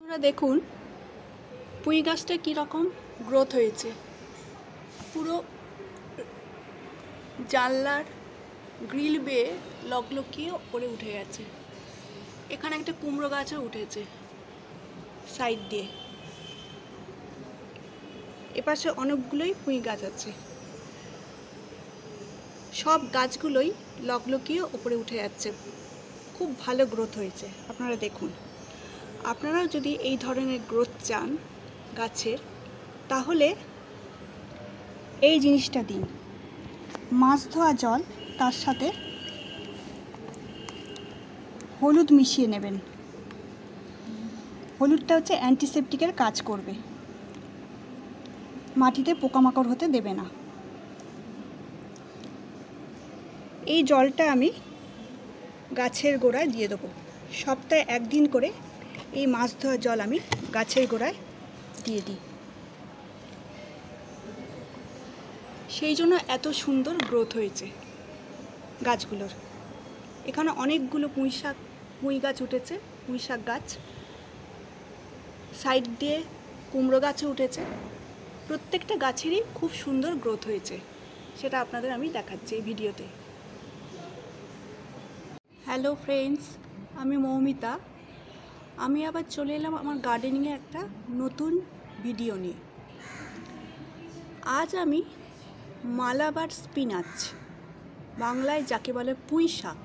আপনারা দেখুন পুঁই গাছটা কীরকম গ্রোথ হয়েছে। পুরো জানলার গ্রিল বেয়ে লকলকিয়ে ওপরে উঠে গেছে। এখানে একটা কুমড়ো গাছও উঠেছে সাইড দিয়ে। এপাশে অনেকগুলোই পুঁই গাছ আছে। সব গাছগুলোই লকলকিয়ে ওপরে উঠে যাচ্ছে। খুব ভালো গ্রোথ হয়েছে। আপনারা দেখুন, আপনারাও যদি এই ধরনের গ্রোথ চান গাছের, তাহলে এই জিনিসটা দিন, মাছ ধোয়া জল, তার সাথে হলুদ মিশিয়ে নেবেন। হলুদটা হচ্ছে অ্যান্টিসেপটিকের কাজ করবে, মাটিতে পোকামাকড় হতে দেবে না। এই জলটা আমি গাছের গোড়ায় দিয়ে দেবো। সপ্তাহে একদিন করে এই মাছ ধোয়া জল আমি গাছের গোড়ায় দিয়ে দিই। সেই জন্য এত সুন্দর গ্রোথ হয়েছে গাছগুলোর। এখানে অনেকগুলো পুঁই গাছ উঠেছে, পুঁই শাক গাছ। সাইড দিয়ে কুমড়ো গাছও উঠেছে। প্রত্যেকটা গাছেরই খুব সুন্দর গ্রোথ হয়েছে, সেটা আপনাদের আমি দেখাচ্ছি এই ভিডিওতে। হ্যালো ফ্রেন্ডস, আমি মৌমিতা। আমি আবার চলে এলাম আমার গার্ডেনিংয়ে একটা নতুন ভিডিও নিয়ে। আজ আমি মালাবার স্পিনাচ, বাংলায় যাকে বলে পুঁই শাক,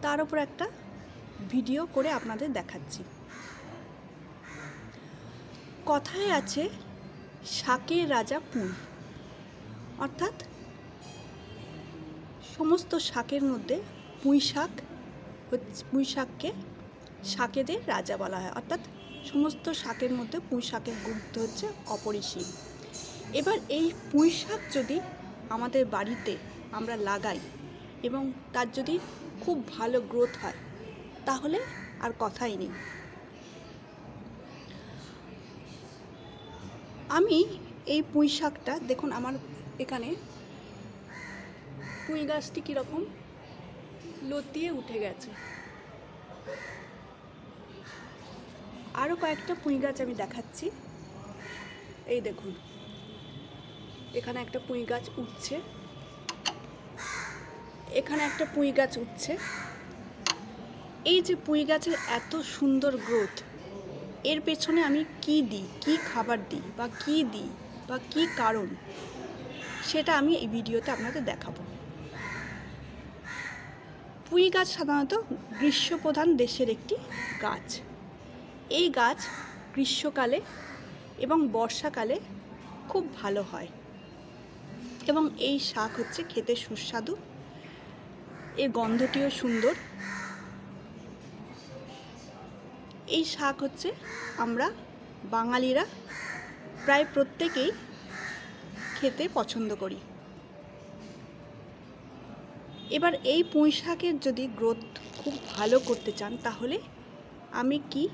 তার উপর একটা ভিডিও করে আপনাদের দেখাচ্ছি। কথায় আছে শাকের রাজা পুঁই, অর্থাৎ সমস্ত শাকের মধ্যে পুঁই শাককে শাকেদের রাজা বলা হয়। অর্থাৎ সমস্ত শাকের মধ্যে পুঁই শাকের গুরুত্ব হচ্ছে অপরিসীম। এবার এই পুঁই শাক যদি আমাদের বাড়িতে আমরা লাগাই এবং তার যদি খুব ভালো গ্রোথ হয়, তাহলে আর কথাই নেই। আমি এই পুঁই শাকটা দেখুন, আমার এখানে পুঁই গাছটি কীরকম লতিয়ে উঠে গেছে। আরও কয়েকটা পুঁই গাছ আমি দেখাচ্ছি। এই দেখুন, এখানে একটা পুঁই গাছ উঠছে, এখানে একটা পুঁই গাছ উঠছে। এই যে পুঁই গাছের এত সুন্দর গ্রোথ, এর পেছনে আমি কি দিই, কি খাবার দিই, বা কি কারণ, সেটা আমি এই ভিডিওতে আপনাদের দেখাবো। পুঁই গাছ সাধারণত গ্রীষ্মপ্রধান দেশের একটি গাছ। এই গাছ গ্রীষ্মকালে এবং বর্ষাকালে খুব ভালো হয় এবং এই শাক হচ্ছে খেতে সুস্বাদু। এর গন্ধটিও সুন্দর। এই শাক হচ্ছে আমরা বাঙালিরা প্রায় প্রত্যেকেই খেতে পছন্দ করি। এবার এই পুঁই শাকের যদি গ্রোথ খুব ভালো করতে চান, তাহলে আমি কি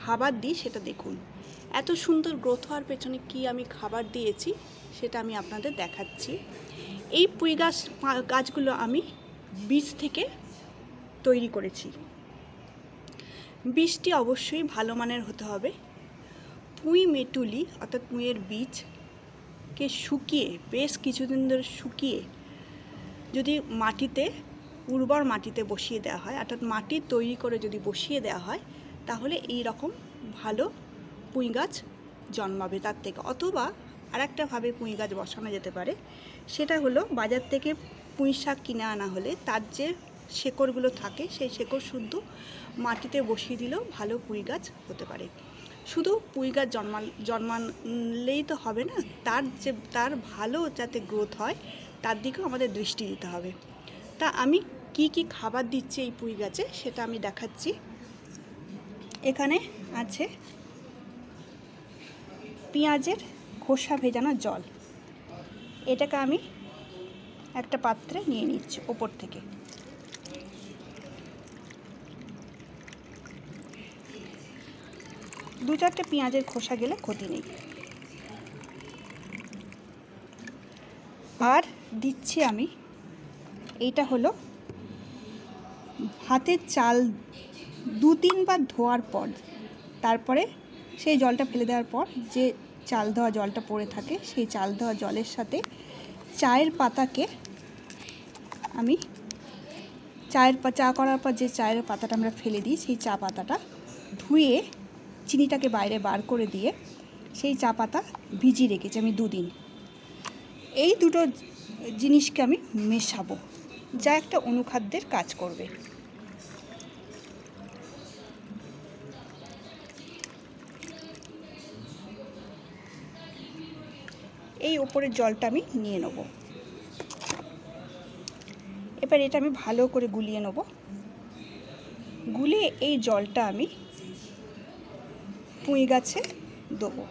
খাবার দিই সেটা দেখুন। এত সুন্দর গ্রোথ হওয়ার পেছনে কি আমি খাবার দিয়েছি সেটা আমি আপনাদের দেখাচ্ছি। এই পুঁই গাছগুলো আমি বীজ থেকে তৈরি করেছি। বীজটি অবশ্যই ভালো মানের হতে হবে। পুঁই মেটুলি অর্থাৎ পুঁইয়ের বীজকে শুকিয়ে, বেশ কিছুদিন ধরে শুকিয়ে যদি মাটিতে, উর্বর মাটিতে বসিয়ে দেওয়া হয়, অর্থাৎ মাটি তৈরি করে যদি বসিয়ে দেওয়া হয়, তাহলে এই রকম ভালো পুঁই গাছ জন্মাবে তার থেকে। অথবা আরেকটাভাবে পুঁই গাছ বসানো যেতে পারে, সেটা হলো বাজার থেকে পুঁই শাক কিনে আনা হলে তার যে শেকড়গুলো থাকে, সেই শেকড় শুদ্ধ মাটিতে বসিয়ে দিলেও ভালো পুঁই গাছ হতে পারে। শুধু পুঁই গাছ জন্মালেই তো হবে না, তার ভালো যাতে গ্রোথ হয় তার দিকেও আমাদের দৃষ্টি দিতে হবে। তা আমি কি কি খাবার দিচ্ছি এই পুঁই গাছে সেটা আমি দেখাচ্ছি। এখানে আছে পেঁয়াজের খোসা ভেজানো জল। এটাকে আমি একটা পাত্রে নিয়ে নিচ্ছি ওপর থেকে। দু চারটে পেঁয়াজের খোসা গেলে ক্ষতি নেই। আর দিচ্ছি আমি, এইটা হলো ভাতের চাল 2-3 বার ধোয়ার পর তারপরে সেই জলটা ফেলে দেওয়ার পর যে চাল ধোয়া জলটা পড়ে থাকে সেই চাল ধোয়া জলের সাথে চায়ের পাতাকে আমি চা করার পর যে চায়ের পাতাটা আমরা ফেলে দিই সেই চা পাতাটা ধুয়ে চিনিটাকে বাইরে বার করে দিয়ে সেই চা পাতা ভিজিয়ে রেখেছি আমি 2 দিন। এই দুটো জিনিসকে আমি মেশাবো, যা একটা অনুখাদ্যের কাজ করবে। এই ওপরের জলটা আমি নিয়ে নেব। এবার এটা আমি ভালো করে গুলিয়ে নেব। গুলিয়ে এই জলটা আমি পুঁই গাছে দেবো।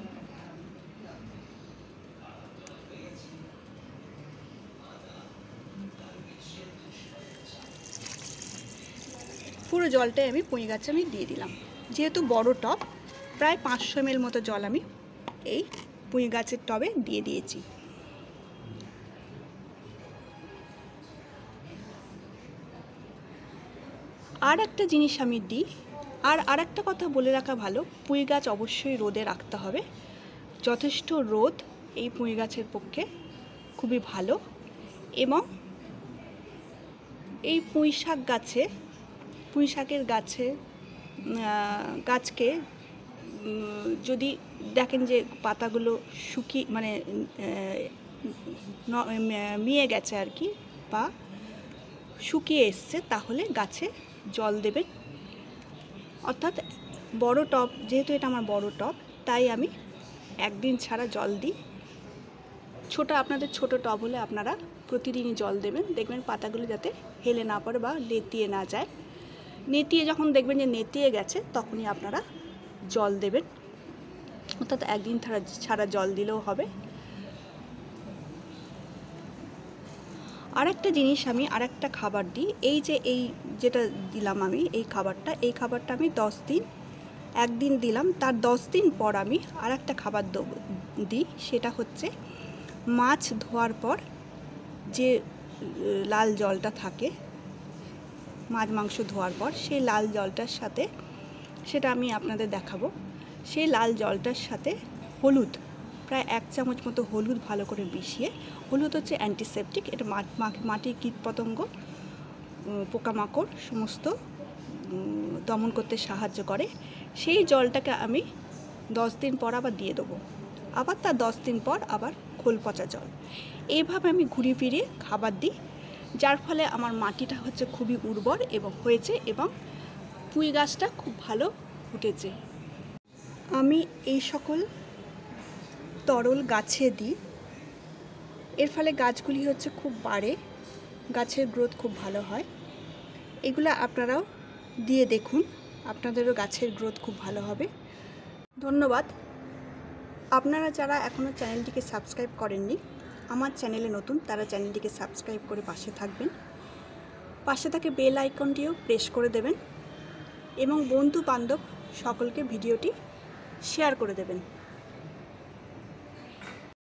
পুরো জলটাই আমি পুঁই গাছে দিয়ে দিলাম। যেহেতু বড় টব, প্রায় 500 ml মতো জল আমি এই পুঁই গাছের টবে দিয়ে দিয়েছি। আর একটা জিনিস আমি দিই, আর একটা কথা বলে রাখা ভালো, পুঁই গাছ অবশ্যই রোদে রাখতে হবে। যথেষ্ট রোদ এই পুঁই গাছের পক্ষে খুবই ভালো। এবং এই পুঁই শাকের গাছকে যদি দেখেন যে পাতাগুলো মিয়ে গেছে আর কি, বা শুকিয়ে এসছে, তাহলে গাছে জল দেবেন। অর্থাৎ বড় টব, যেহেতু এটা আমার বড় টব, তাই আমি 1 দিন ছাড়া জল দিই। আপনাদের ছোট টব হলে আপনারা প্রতিদিনই জল দেবেন। দেখবেন পাতাগুলো যাতে হেলে না পড়ে বা নেতিয়ে না যায়। যখন দেখবেন যে নেতিয়ে গেছে, তখনই আপনারা জল দেবেন। অর্থাৎ 1 দিন ছাড়া জল দিলেও হবে। আরেকটা জিনিস, আমি আরেকটা খাবার দিই। যেটা দিলাম আমি এই খাবারটা আমি 10 দিন, 1 দিন দিলাম, তার 10 দিন পর আমি আরেকটা খাবার দিই। সেটা হচ্ছে মাছ ধোয়ার পর যে লাল জলটা থাকে, মাছ মাংস ধোয়ার পর সেই লাল জলটার সাথে, সেটা আমি আপনাদের দেখাবো, সেই লাল জলটার সাথে হলুদ, প্রায় 1 চামচ মতো হলুদ ভালো করে মিশিয়ে, হলুদ হচ্ছে অ্যান্টিসেপটিক, এটা মাটির কীটপতঙ্গ, পোকামাকড় সমস্ত দমন করতে সাহায্য করে। সেই জলটাকে আমি 10 দিন পর আবার দিয়ে দেবো। আবার তার 10 দিন পর আবার খোল পচা জল। এইভাবে আমি ঘুরিয়ে ফিরিয়ে খাবার দিই, যার ফলে আমার মাটিটা হচ্ছে খুবই উর্বর হয়েছে এবং পুঁই গাছটা খুব ভালো ফুটেছে। আমি এই সকল তরল গাছে দিই, এর ফলে গাছগুলি হচ্ছে খুব বাড়ে, গাছের গ্রোথ খুব ভালো হয়। এগুলো আপনারাও দিয়ে দেখুন, আপনাদেরও গাছের গ্রোথ খুব ভালো হবে। ধন্যবাদ। আপনারা যারা এখনও চ্যানেলটিকে সাবস্ক্রাইব করেননি, আমার চ্যানেলে নতুন, তারা চ্যানেলটিকে সাবস্ক্রাইব করে পাশে থাকবেন। পাশে থাকে বেল আইকনটিও প্রেস করে দেবেন এবং বন্ধু বান্ধব সকলকে ভিডিওটি শেয়ার করে দেবেন।